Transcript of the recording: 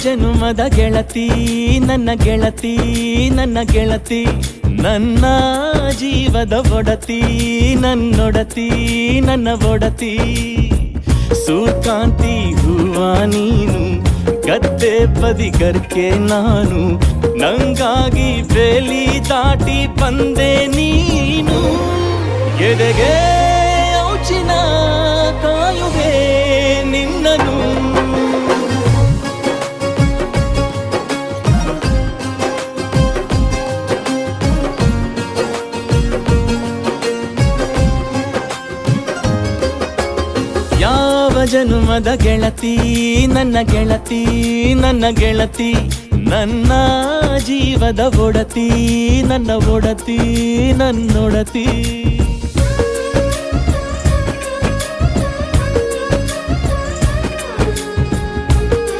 ಜನುಮದ ಗೆಳತಿ ನನ್ನ ಗೆಳತಿ ನನ್ನ ಗೆಳತಿ ನನ್ನ ಜೀವದ ಒಡತಿ ನನ್ನೊಡತಿ ನನ್ನ ಒಡತಿ ಸೂರ್ಕಾಂತಿ ಹೂವ ನೀನು ಗದ್ದೆ ಬದಿಗರ್ಕೆ ನಾನು ನಂಗಾಗಿ ಬೇಲಿ ದಾಟಿ ಬಂದೆ ನೀನು ಎದೆಗೆ ಔಚಿನ ಕಾಯುವೆ ನಿನ್ನನು ಯಾವ ಜನುಮದ ಗೆಳತಿ ನನ್ನ ಗೆಳತಿ ನನ್ನ ಗೆಳತಿ ನನ್ನ ಜೀವದ ಒಡತಿ ನನ್ನ ಒಡತಿ ನನ್ನೊಡತಿ